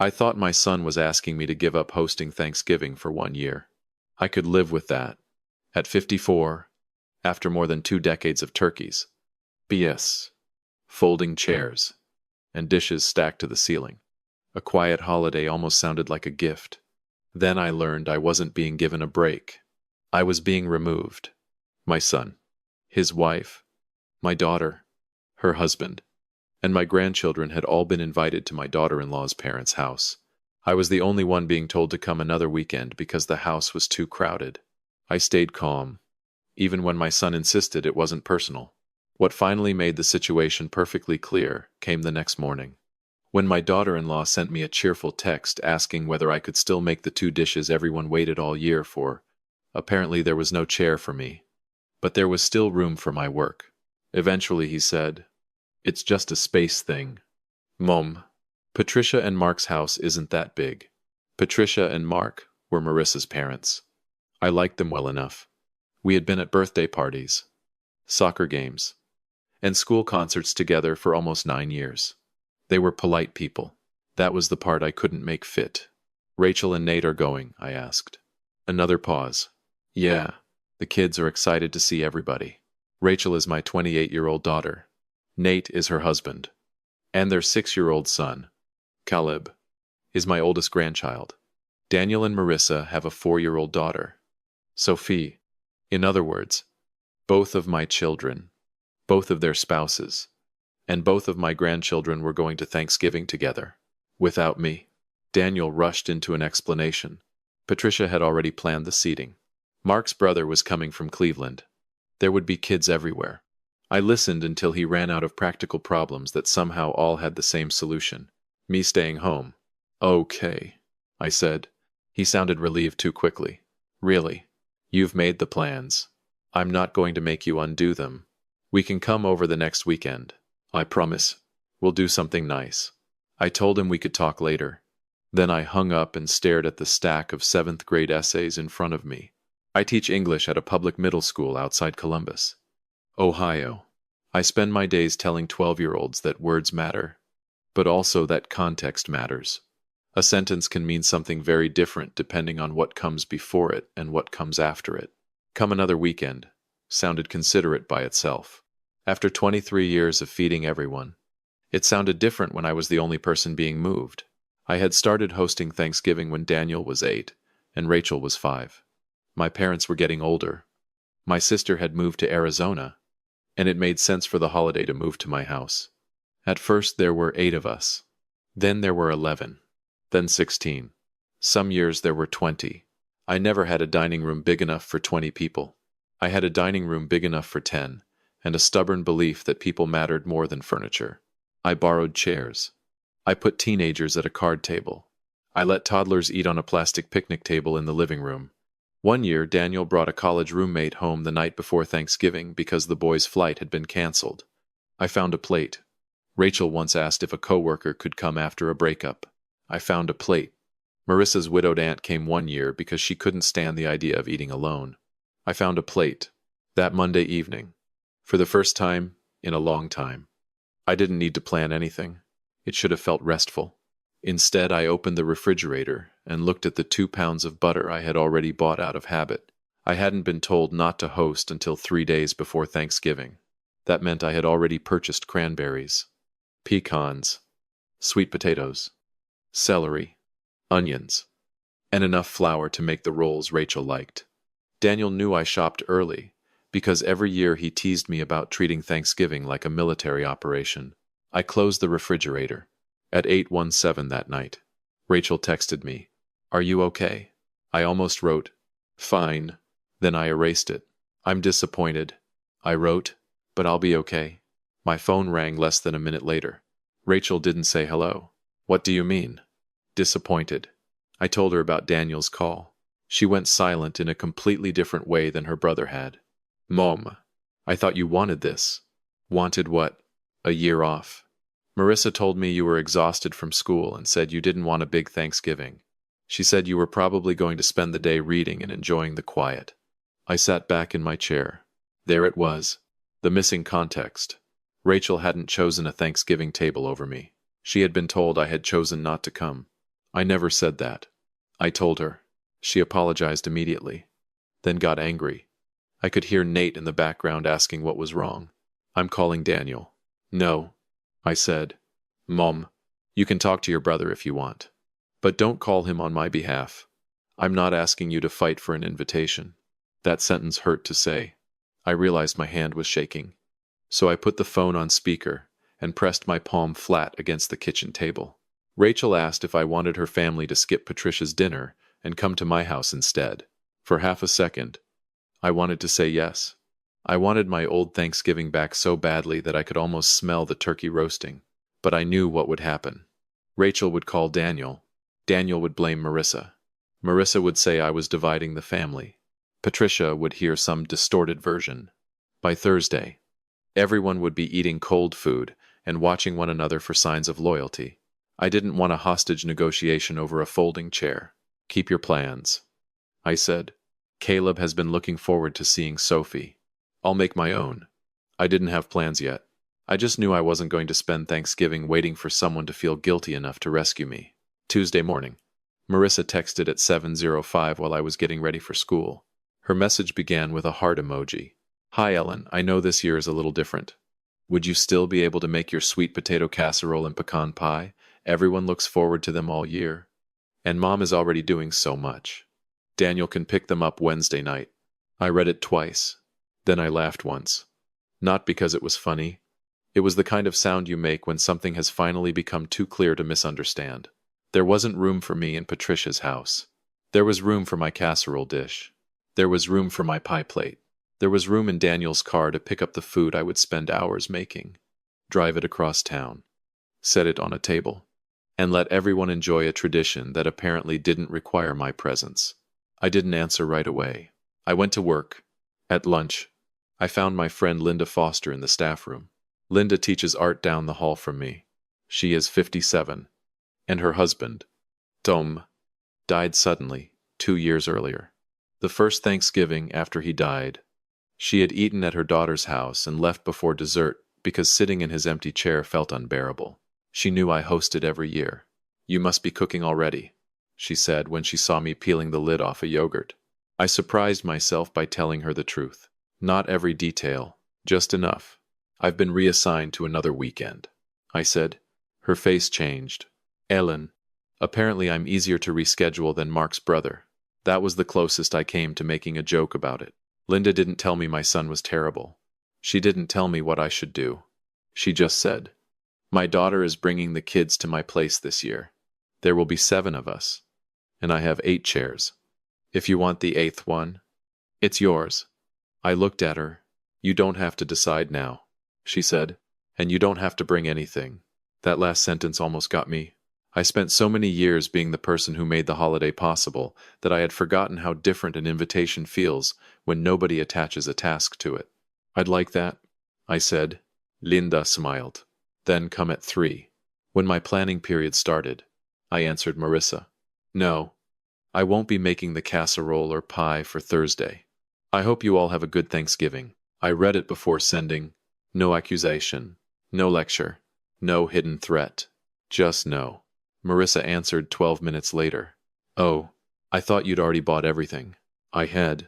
I thought my son was asking me to give up hosting Thanksgiving for 1 year. I could live with that. At 54, after more than 2 decades of turkeys, BS, folding chairs, and dishes stacked to the ceiling. A quiet holiday almost sounded like a gift. Then I learned I wasn't being given a break. I was being removed. My son, his wife, my daughter, her husband, and my grandchildren had all been invited to my daughter-in-law's parents' house. I was the only one being told to come another weekend because the house was too crowded. I stayed calm, even when my son insisted it wasn't personal. What finally made the situation perfectly clear came the next morning, when my daughter-in-law sent me a cheerful text asking whether I could still make the 2 dishes everyone waited all year for. Apparently there was no chair for me, but there was still room for my work. Eventually he said, "It's just a space thing. Mom, Patricia and Mark's house isn't that big." Patricia and Mark were Marissa's parents. I liked them well enough. We had been at birthday parties, soccer games, and school concerts together for almost 9 years. They were polite people. That was the part I couldn't make fit. "Rachel and Nate are going?" I asked. Another pause. "Yeah, the kids are excited to see everybody. Rachel is my 28-year-old daughter. Nate is her husband. And their 6-year-old son, Caleb, is my oldest grandchild. Daniel and Marissa have a 4-year-old daughter, Sophie. In other words, both of my children, both of their spouses, and both of my grandchildren were going to Thanksgiving together. Without me." Daniel rushed into an explanation. Patricia had already planned the seating. Mark's brother was coming from Cleveland. There would be kids everywhere. I listened until he ran out of practical problems that somehow all had the same solution: me staying home. "Okay," I said. He sounded relieved too quickly. "Really? You've made the plans. I'm not going to make you undo them. We can come over the next weekend. I promise. We'll do something nice." I told him we could talk later. Then I hung up and stared at the stack of 7th-grade essays in front of me. I teach English at a public middle school outside Columbus, Ohio. I spend my days telling 12-year-olds that words matter, but also that context matters. A sentence can mean something very different depending on what comes before it and what comes after it. "Come another weekend" sounded considerate by itself. After 23 years of feeding everyone, it sounded different when I was the only person being moved. I had started hosting Thanksgiving when Daniel was 8 and Rachel was 5. My parents were getting older. My sister had moved to Arizona, and it made sense for the holiday to move to my house. At first there were 8 of us. Then there were 11. Then 16. Some years there were 20. I never had a dining room big enough for 20 people. I had a dining room big enough for 10, and a stubborn belief that people mattered more than furniture. I borrowed chairs. I put teenagers at a card table. I let toddlers eat on a plastic picnic table in the living room. One year, Daniel brought a college roommate home the night before Thanksgiving because the boy's flight had been canceled. I found a plate. Rachel once asked if a coworker could come after a breakup. I found a plate. Marissa's widowed aunt came one year because she couldn't stand the idea of eating alone. I found a plate. That Monday evening. For the first time in a long time. I didn't need to plan anything. It should have felt restful. Instead, I opened the refrigerator and looked at the 2 pounds of butter I had already bought out of habit. I hadn't been told not to host until 3 days before Thanksgiving. That meant I had already purchased cranberries, pecans, sweet potatoes, celery, onions, and enough flour to make the rolls Rachel liked. Daniel knew I shopped early, because every year he teased me about treating Thanksgiving like a military operation. I closed the refrigerator. At 8:17 that night, Rachel texted me, "Are you okay?" I almost wrote, "Fine," then I erased it. "I'm disappointed," I wrote, "but I'll be okay." My phone rang less than a minute later. Rachel didn't say hello. "What do you mean?" "Disappointed." I told her about Daniel's call. She went silent in a completely different way than her brother had. "Mom, I thought you wanted this." "Wanted what?" "A year off. Marissa told me you were exhausted from school and said you didn't want a big Thanksgiving. She said you were probably going to spend the day reading and enjoying the quiet." I sat back in my chair. There it was. The missing context. Rachel hadn't chosen a Thanksgiving table over me. She had been told I had chosen not to come. I never said that. I told her. She apologized immediately, then got angry. I could hear Nate in the background asking what was wrong. I'm calling Daniel. No, I said. Mom, you can talk to your brother if you want. But don't call him on my behalf. I'm not asking you to fight for an invitation. That sentence hurt to say. I realized my hand was shaking. So I put the phone on speaker and pressed my palm flat against the kitchen table. Rachel asked if I wanted her family to skip Patricia's dinner and come to my house instead. For half a second, I wanted to say yes. I wanted my old Thanksgiving back so badly that I could almost smell the turkey roasting. But I knew what would happen. Rachel would call Daniel. Daniel would blame Marissa. Marissa would say I was dividing the family. Patricia would hear some distorted version. By Thursday, everyone would be eating cold food and watching one another for signs of loyalty. I didn't want a hostage negotiation over a folding chair. Keep your plans, I said. Caleb has been looking forward to seeing Sophie. I'll make my own. I didn't have plans yet. I just knew I wasn't going to spend Thanksgiving waiting for someone to feel guilty enough to rescue me. Tuesday morning. Marissa texted at 7:05 while I was getting ready for school. Her message began with a heart emoji. Hi Ellen, I know this year is a little different. Would you still be able to make your sweet potato casserole and pecan pie? Everyone looks forward to them all year. And Mom is already doing so much. Daniel can pick them up Wednesday night. I read it twice. Then I laughed once. Not because it was funny. It was the kind of sound you make when something has finally become too clear to misunderstand. There wasn't room for me in Patricia's house. There was room for my casserole dish. There was room for my pie plate. There was room in Daniel's car to pick up the food I would spend hours making, drive it across town, set it on a table, and let everyone enjoy a tradition that apparently didn't require my presence. I didn't answer right away. I went to work. At lunch, I found my friend Linda Foster in the staff room. Linda teaches art down the hall from me. She is 57, and her husband, Tom, died suddenly 2 years earlier. The first Thanksgiving after he died, she had eaten at her daughter's house and left before dessert because sitting in his empty chair felt unbearable. She knew I hosted every year. You must be cooking already, she said when she saw me peeling the lid off a yogurt. I surprised myself by telling her the truth. Not every detail, just enough. I've been reassigned to another weekend, I said. Her face changed. Ellen, apparently I'm easier to reschedule than Mark's brother. That was the closest I came to making a joke about it. Linda didn't tell me my son was terrible. She didn't tell me what I should do. She just said, my daughter is bringing the kids to my place this year. There will be 7 of us, and I have 8 chairs. If you want the 8th one, it's yours. I looked at her. You don't have to decide now, she said, and you don't have to bring anything. That last sentence almost got me. I spent so many years being the person who made the holiday possible that I had forgotten how different an invitation feels when nobody attaches a task to it. I'd like that, I said. Linda smiled. Then come at 3. When my planning period started, I answered Marissa. No, I won't be making the casserole or pie for Thursday. I hope you all have a good Thanksgiving. I read it before sending. No accusation, no lecture, no hidden threat. Just no. Marissa answered 12 minutes later. Oh, I thought you'd already bought everything. I had.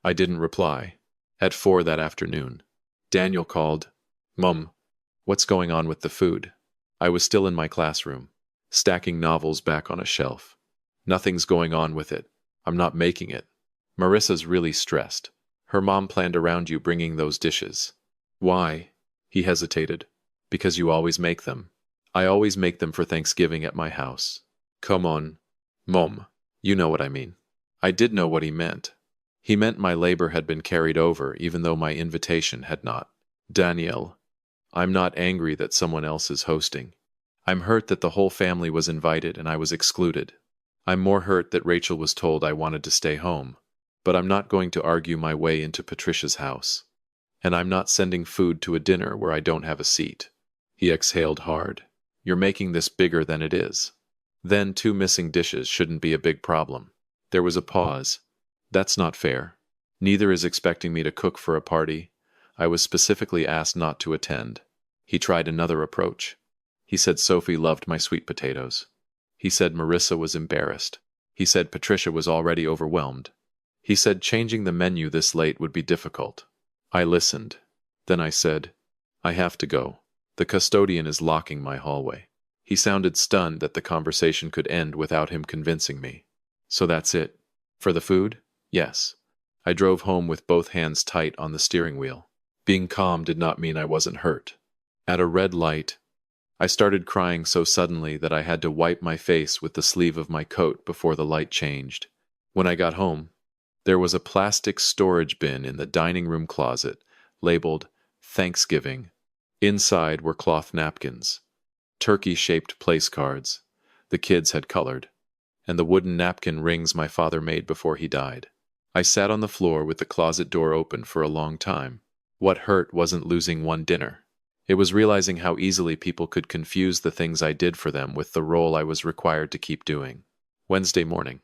I didn't reply. At 4 that afternoon, Daniel called. Mum, what's going on with the food? I was still in my classroom, stacking novels back on a shelf. Nothing's going on with it. I'm not making it. Marissa's really stressed. Her mom planned around you bringing those dishes. Why? He hesitated. Because you always make them. I always make them for Thanksgiving at my house. Come on, Mom. You know what I mean. I did know what he meant. He meant my labor had been carried over even though my invitation had not. Danielle, I'm not angry that someone else is hosting. I'm hurt that the whole family was invited and I was excluded. I'm more hurt that Rachel was told I wanted to stay home. But I'm not going to argue my way into Patricia's house. And I'm not sending food to a dinner where I don't have a seat. He exhaled hard. You're making this bigger than it is. Then 2 missing dishes shouldn't be a big problem. There was a pause. That's not fair. Neither is expecting me to cook for a party. I was specifically asked not to attend. He tried another approach. He said Sophie loved my sweet potatoes. He said Marissa was embarrassed. He said Patricia was already overwhelmed. He said changing the menu this late would be difficult. I listened. Then I said, I have to go. The custodian is locking my hallway. He sounded stunned that the conversation could end without him convincing me. So that's it. For the food? Yes. I drove home with both hands tight on the steering wheel. Being calm did not mean I wasn't hurt. At a red light, I started crying so suddenly that I had to wipe my face with the sleeve of my coat before the light changed. When I got home, there was a plastic storage bin in the dining room closet, labeled Thanksgiving. Inside were cloth napkins, turkey-shaped place cards the kids had colored, and the wooden napkin rings my father made before he died. I sat on the floor with the closet door open for a long time. What hurt wasn't losing one dinner. It was realizing how easily people could confuse the things I did for them with the role I was required to keep doing. Wednesday morning,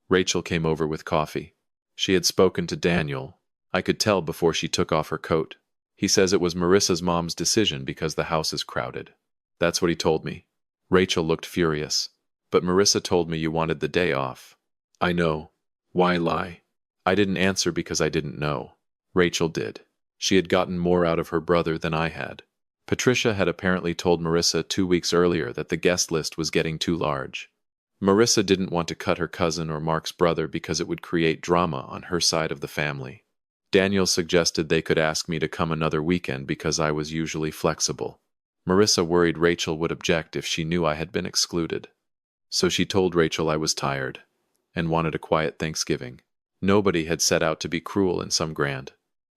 Rachel came over with coffee. She had spoken to Daniel. I could tell before she took off her coat. He says it was Marissa's mom's decision because the house is crowded. That's what he told me. Rachel looked furious. But Marissa told me you wanted the day off. I know. Why lie? I didn't answer because I didn't know. Rachel did. She had gotten more out of her brother than I had. Patricia had apparently told Marissa 2 weeks earlier that the guest list was getting too large. Marissa didn't want to cut her cousin or Mark's brother because it would create drama on her side of the family. Daniel suggested they could ask me to come another weekend because I was usually flexible. Marissa worried Rachel would object if she knew I had been excluded. So she told Rachel I was tired and wanted a quiet Thanksgiving. Nobody had set out to be cruel in some grand,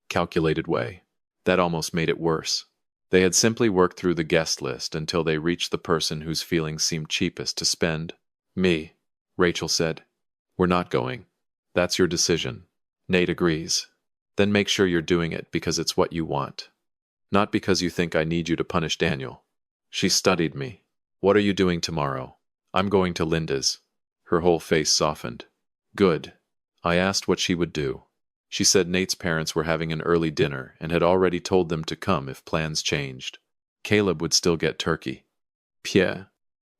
calculated way. That almost made it worse. They had simply worked through the guest list until they reached the person whose feelings seemed cheapest to spend. Me, Rachel said. We're not going. That's your decision. Nate agrees. Then make sure you're doing it because it's what you want. Not because you think I need you to punish Daniel. She studied me. What are you doing tomorrow? I'm going to Linda's. Her whole face softened. Good. I asked what she would do. She said Nate's parents were having an early dinner and had already told them to come if plans changed. Caleb would still get turkey. Pierre.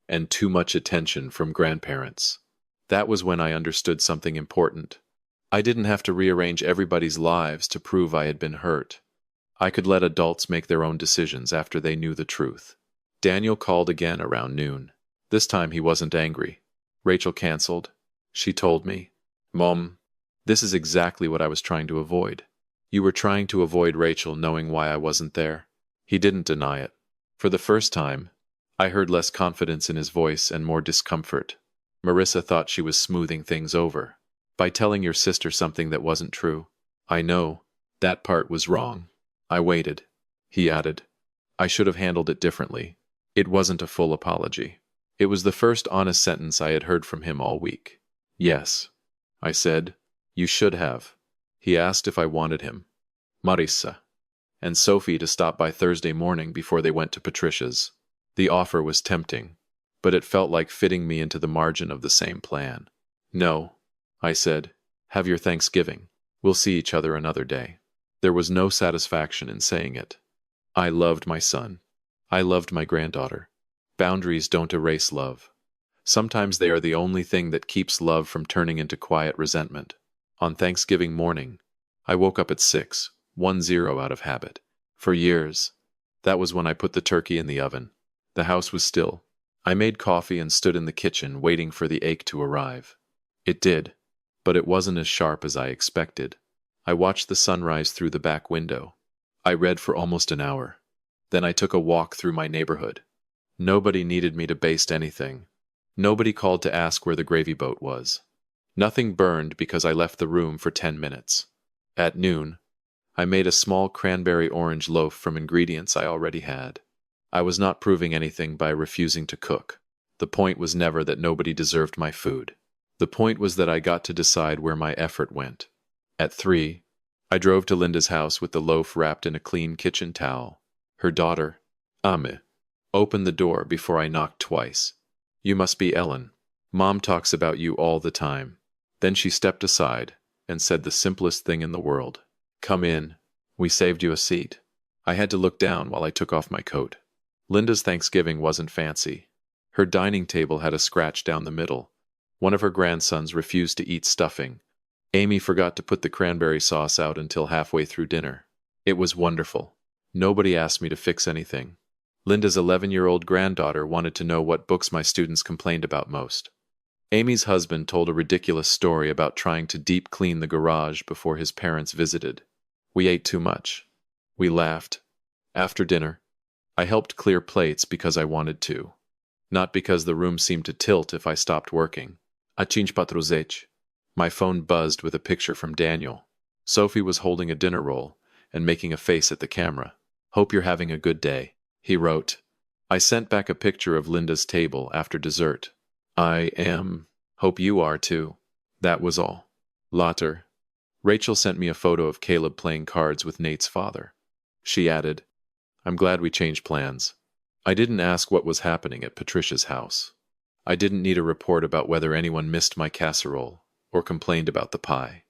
And too much attention from grandparents. That was when I understood something important. I didn't have to rearrange everybody's lives to prove I had been hurt. I could let adults make their own decisions after they knew the truth. Daniel called again around noon. This time he wasn't angry. Rachel canceled. She told me, Mom, this is exactly what I was trying to avoid. You were trying to avoid Rachel knowing why I wasn't there. He didn't deny it. For the first time, I heard less confidence in his voice and more discomfort. Marissa thought she was smoothing things over by telling your sister something that wasn't true. I know. That part was wrong. I waited. He added. I should have handled it differently. It wasn't a full apology. It was the first honest sentence I had heard from him all week. Yes. I said. You should have. He asked if I wanted him, Marissa, and Sophie to stop by Thursday morning before they went to Patricia's. The offer was tempting, but it felt like fitting me into the margin of the same plan. No, I said. Have your Thanksgiving. We'll see each other another day. There was no satisfaction in saying it. I loved my son. I loved my granddaughter. Boundaries don't erase love. Sometimes they are the only thing that keeps love from turning into quiet resentment. On Thanksgiving morning, I woke up at 6:10 out of habit. For years, that was when I put the turkey in the oven. The house was still. I made coffee and stood in the kitchen waiting for the ache to arrive. It did, but it wasn't as sharp as I expected. I watched the sunrise through the back window. I read for almost an hour. Then I took a walk through my neighborhood. Nobody needed me to baste anything. Nobody called to ask where the gravy boat was. Nothing burned because I left the room for 10 minutes. At noon, I made a small cranberry-orange loaf from ingredients I already had. I was not proving anything by refusing to cook. The point was never that nobody deserved my food. The point was that I got to decide where my effort went. At 3, I drove to Linda's house with the loaf wrapped in a clean kitchen towel. Her daughter, Ame, opened the door before I knocked twice. You must be Ellen. Mom talks about you all the time. Then she stepped aside and said the simplest thing in the world. Come in. We saved you a seat. I had to look down while I took off my coat. Linda's Thanksgiving wasn't fancy. Her dining table had a scratch down the middle. One of her grandsons refused to eat stuffing. Amy forgot to put the cranberry sauce out until halfway through dinner. It was wonderful. Nobody asked me to fix anything. Linda's 11-year-old granddaughter wanted to know what books my students complained about most. Amy's husband told a ridiculous story about trying to deep clean the garage before his parents visited. We ate too much. We laughed. After dinner, I helped clear plates because I wanted to, not because the room seemed to tilt if I stopped working. A 5:00. My phone buzzed with a picture from Daniel. Sophie was holding a dinner roll and making a face at the camera. "Hope you're having a good day," he wrote. I sent back a picture of Linda's table after dessert. "I am. Hope you are too." That was all. Later, Rachel sent me a photo of Caleb playing cards with Nate's father. She added, "I'm glad we changed plans." I didn't ask what was happening at Patricia's house. I didn't need a report about whether anyone missed my casserole or complained about the pie.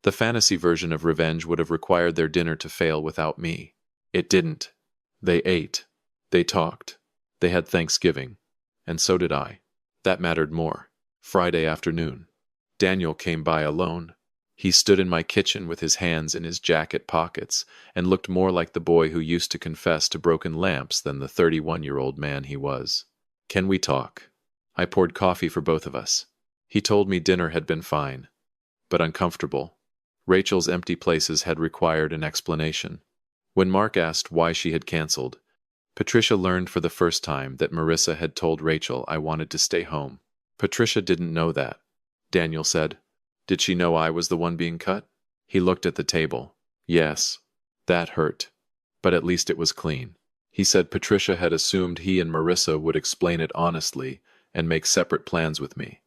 The fantasy version of revenge would have required their dinner to fail without me. It didn't. They ate. They talked. They had Thanksgiving. And so did I. That mattered more. Friday afternoon. Daniel came by alone. He stood in my kitchen with his hands in his jacket pockets and looked more like the boy who used to confess to broken lamps than the 31-year-old man he was. "Can we talk?" I poured coffee for both of us. He told me dinner had been fine, but uncomfortable. Rachel's empty places had required an explanation. When Mark asked why she had canceled, Patricia learned for the first time that Marissa had told Rachel I wanted to stay home. Patricia didn't know that. Daniel said, "Did she know I was the one being cut?" He looked at the table. Yes. That hurt. But at least it was clean. He said Patricia had assumed he and Marissa would explain it honestly and make separate plans with me.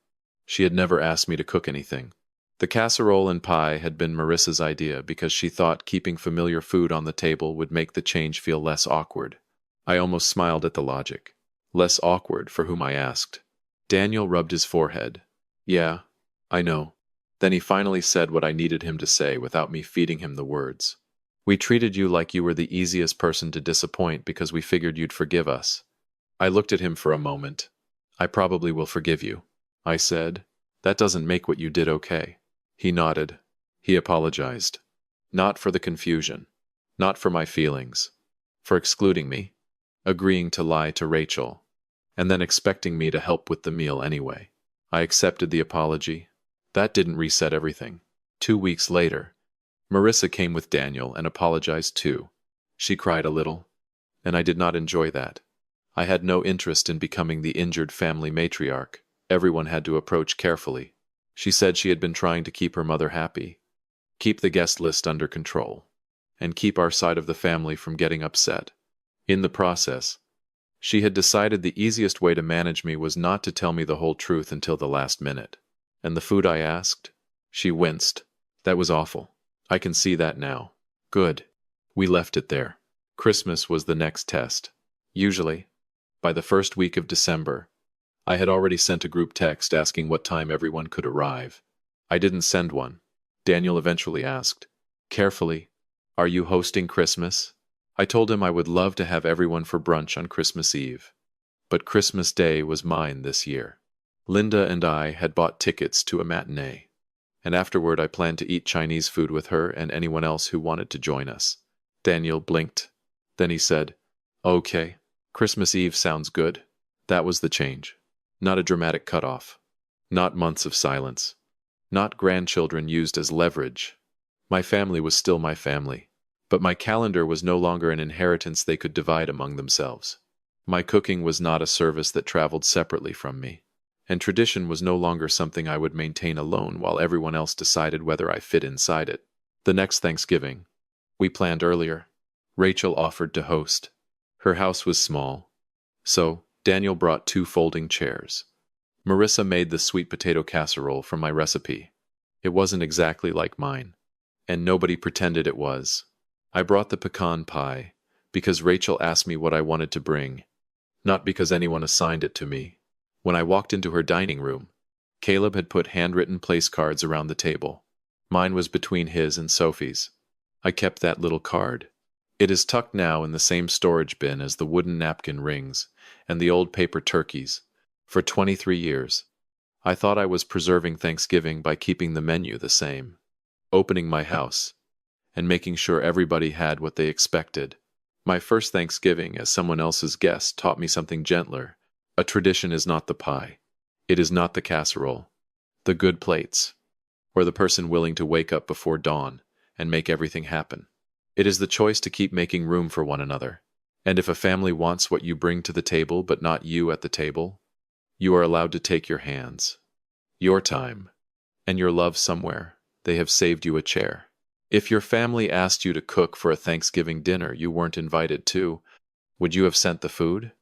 She had never asked me to cook anything. The casserole and pie had been Marissa's idea because she thought keeping familiar food on the table would make the change feel less awkward. I almost smiled at the logic. Less awkward for whom I asked. Daniel rubbed his forehead. "Yeah, I know." Then he finally said what I needed him to say without me feeding him the words. "We treated you like you were the easiest person to disappoint because we figured you'd forgive us." I looked at him for a moment. "I probably will forgive you," I said. "That doesn't make what you did okay." He nodded. He apologized. Not for the confusion. Not for my feelings. For excluding me. Agreeing to lie to Rachel. And then expecting me to help with the meal anyway. I accepted the apology. That didn't reset everything. 2 weeks later, Marissa came with Daniel and apologized too. She cried a little. And I did not enjoy that. I had no interest in becoming the injured family matriarch. Everyone had to approach carefully. She said she had been trying to keep her mother happy, keep the guest list under control, and keep our side of the family from getting upset. In the process, she had decided the easiest way to manage me was not to tell me the whole truth until the last minute. And the food I asked? She winced. That was awful. I can see that now. Good. We left it there. Christmas was the next test. Usually, by the first week of December, I had already sent a group text asking what time everyone could arrive. I didn't send one. Daniel eventually asked, carefully, "Are you hosting Christmas?" I told him I would love to have everyone for brunch on Christmas Eve. But Christmas Day was mine this year. Linda and I had bought tickets to a matinee, and afterward I planned to eat Chinese food with her and anyone else who wanted to join us. Daniel blinked. Then he said, "Okay, Christmas Eve sounds good." That was the change. Not a dramatic cutoff. Not months of silence. Not grandchildren used as leverage. My family was still my family, but my calendar was no longer an inheritance they could divide among themselves. My cooking was not a service that traveled separately from me, and tradition was no longer something I would maintain alone while everyone else decided whether I fit inside it. The next Thanksgiving, we planned earlier, Rachel offered to host. Her house was small, so Daniel brought 2 folding chairs. Marissa made the sweet potato casserole from my recipe. It wasn't exactly like mine, and nobody pretended it was. I brought the pecan pie because Rachel asked me what I wanted to bring, not because anyone assigned it to me. When I walked into her dining room, Caleb had put handwritten place cards around the table. Mine was between his and Sophie's. I kept that little card. It is tucked now in the same storage bin as the wooden napkin rings and the old paper turkeys, For 23 years, I thought I was preserving Thanksgiving by keeping the menu the same, opening my house, and making sure everybody had what they expected. My first Thanksgiving as someone else's guest taught me something gentler. A tradition is not the pie. It is not the casserole, the good plates, or the person willing to wake up before dawn and make everything happen. It is the choice to keep making room for one another. And if a family wants what you bring to the table but not you at the table, you are allowed to take your hands, your time, and your love somewhere. They have saved you a chair. If your family asked you to cook for a Thanksgiving dinner you weren't invited to, would you have sent the food?